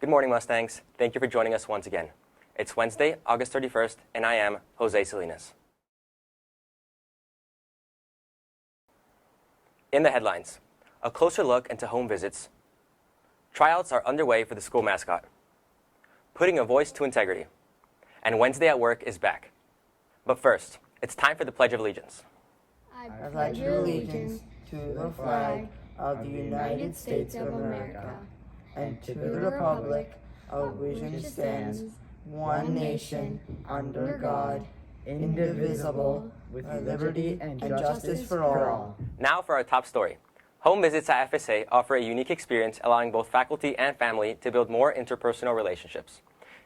Good morning, Mustangs. Thank you for joining us once again. It's Wednesday, August 31st, and I am Jose Salinas. In the headlines, a closer look into home visits. Tryouts are underway for the school mascot. Putting a voice to integrity. And Wednesday at Work is back. But first, it's time for the Pledge of Allegiance. I pledge allegiance to the flag of the United States of America and to the republic of which it stands, one nation, under God, indivisible, with liberty and justice for all. Now for our top story. Home visits at FSA offer a unique experience, allowing both faculty and family to build more interpersonal relationships.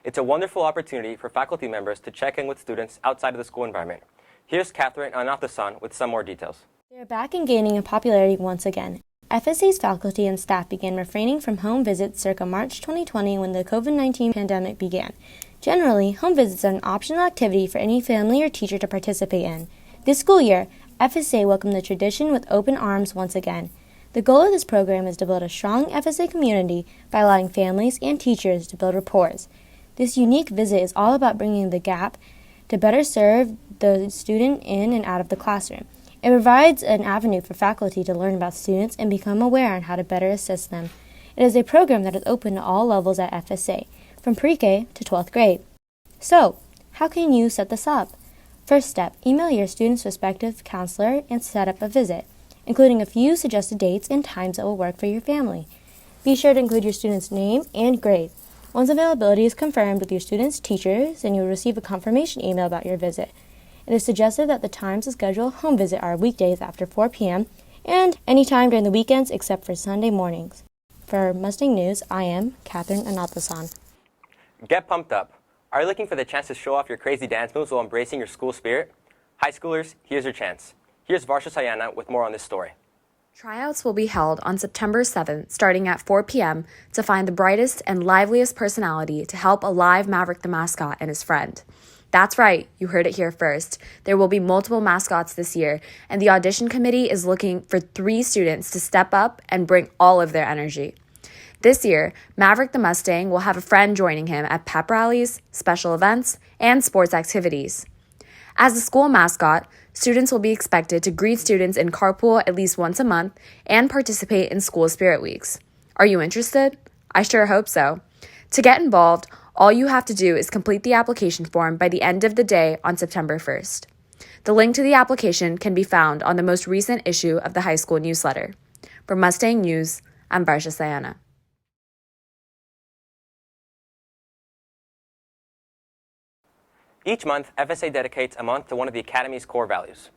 It's a wonderful opportunity for faculty members to check in with students outside of the school environment. Here's Catherine Anathasan with some more details. They are back and gaining in popularity once again. FSA's faculty and staff began refraining from home visits circa March 2020 when the COVID-19 pandemic began. Generally, home visits are an optional activity for any family or teacher to participate in. This school year, FSA welcomed the tradition with open arms once again. The goal of this program is to build a strong FSA community by allowing families and teachers to build rapport. This unique visit is all about bringing the gap to better serve the student in and out of the classroom. It provides an avenue for faculty to learn about students and become aware on how to better assist them. It is a program that is open to all levels at FSA, from pre-K to 12th grade. So, how can you set this up? First step, email your student's respective counselor and set up a visit, including a few suggested dates and times that will work for your family. Be sure to include your student's name and grade. Once availability is confirmed with your student's teachers, then you will receive a confirmation email about your visit. It is suggested that the times to schedule a home visit are weekdays after 4 p.m. and any time during the weekends except for Sunday mornings. For Mustang News, I am Catherine Anathasan. Get pumped up. Are you looking for the chance to show off your crazy dance moves while embracing your school spirit? High schoolers, here's your chance. Here's Varsha Sayana with more on this story. Tryouts will be held on September 7th, starting at 4 p.m. to find the brightest and liveliest personality to help alive Maverick the mascot and his friend. That's right, you heard it here first. There will be multiple mascots this year, and the audition committee is looking for 3 students to step up and bring all of their energy. This year, Maverick the Mustang will have a friend joining him at pep rallies, special events, and sports activities. As the school mascot, students will be expected to greet students in carpool at least once a month and participate in school spirit weeks. Are you interested? I sure hope so. To get involved, all you have to do is complete the application form by the end of the day on September 1st. The link to the application can be found on the most recent issue of the high school newsletter. For Mustang News, I'm Varsha Sayana. Each month, FSA dedicates a month to one of the Academy's core values.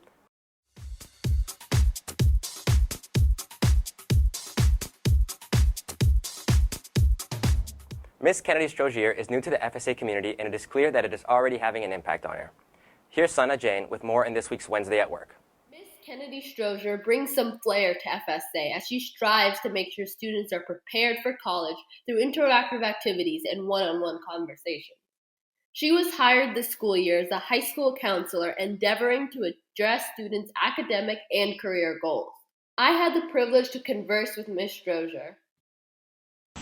Miss Kennedy Strozier is new to the FSA community, and it is clear that it is already having an impact on her. Here's Sana Jane with more in this week's Wednesday at Work. Miss Kennedy Strozier brings some flair to FSA as she strives to make sure students are prepared for college through interactive activities and one-on-one conversation. She was hired this school year as a high school counselor, endeavoring to address students' academic and career goals. I had the privilege to converse with Miss Strozier.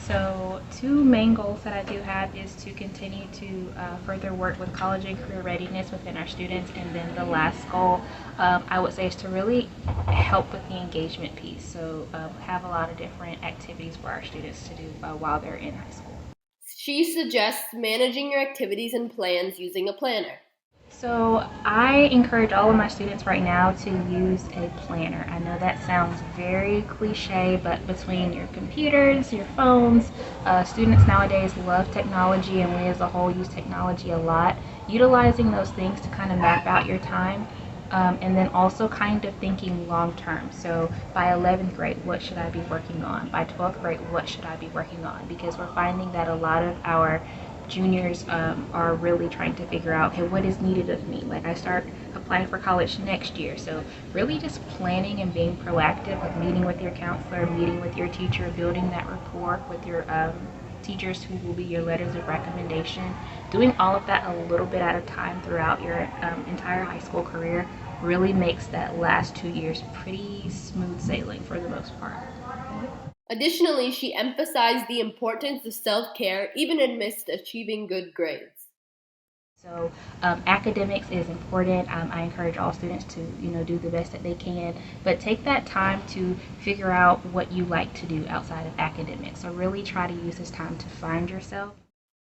So 2 main goals that I do have is to continue to further work with college and career readiness within our students, and then the last goal I would say is to really help with the engagement piece, so have a lot of different activities for our students to do while they're in high school. She suggests managing your activities and plans using a planner. So I encourage all of my students right now to use a planner. I know that sounds very cliche, but between your computers, your phones, students nowadays love technology, and we as a whole use technology a lot. Utilizing those things to kind of map out your time, and then also kind of thinking long term. So by 11th grade, what should I be working on? By 12th grade, what should I be working on? Because we're finding that a lot of our juniors are really trying to figure out, okay, what is needed of me? Like, I start applying for college next year. So really just planning and being proactive, like meeting with your counselor, meeting with your teacher, building that rapport with your teachers who will be your letters of recommendation. Doing all of that a little bit at a time throughout your entire high school career really makes that last 2 years pretty smooth sailing for the most part. Additionally, she emphasized the importance of self-care even amidst achieving good grades. So academics is important. I encourage all students to, do the best that they can, but take that time to figure out what you like to do outside of academics. So really try to use this time to find yourself.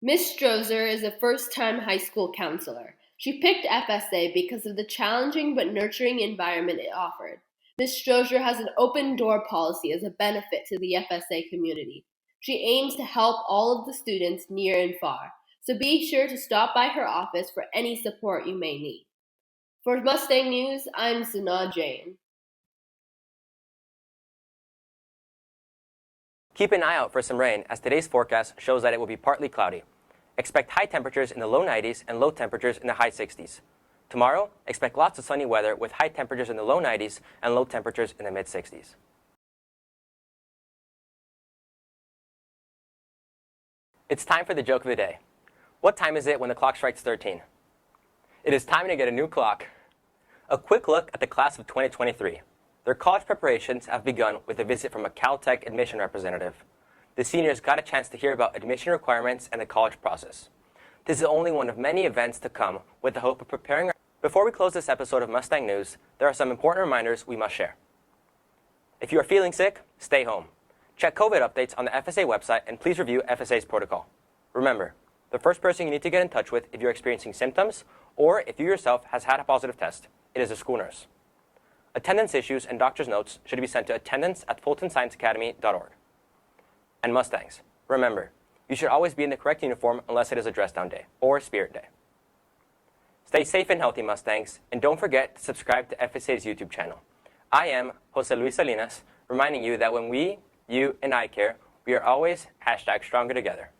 Miss Strozer is a first-time high school counselor. She picked FSA because of the challenging but nurturing environment it offered. Miss Strozer has an open door policy as a benefit to the FSA community. She aims to help all of the students near and far, so be sure to stop by her office for any support you may need. For Mustang News, I'm Sanaa Jain. Keep an eye out for some rain, as today's forecast shows that it will be partly cloudy. Expect high temperatures in the low 90s and low temperatures in the high 60s. Tomorrow, expect lots of sunny weather with high temperatures in the low 90s and low temperatures in the mid 60s. It's time for the joke of the day. What time is it when the clock strikes 13? It is time to get a new clock. A quick look at the class of 2023. Their college preparations have begun with a visit from a Caltech admission representative. The seniors got a chance to hear about admission requirements and the college process. This is only one of many events to come with the hope of preparing. Before we close this episode of Mustang News, there are some important reminders we must share. If you are feeling sick, stay home. Check COVID updates on the FSA website and please review FSA's protocol. Remember, the first person you need to get in touch with if you're experiencing symptoms or if you yourself has had a positive test, it is a school nurse. Attendance issues and doctor's notes should be sent to attendance@fultonscienceacademy.org. And Mustangs, remember, you should always be in the correct uniform unless it is a dress down day or spirit day. Stay safe and healthy, Mustangs, and don't forget to subscribe to FSA's YouTube channel. I am Jose Luis Salinas, reminding you that when we, you, and I care, we are always #stronger together.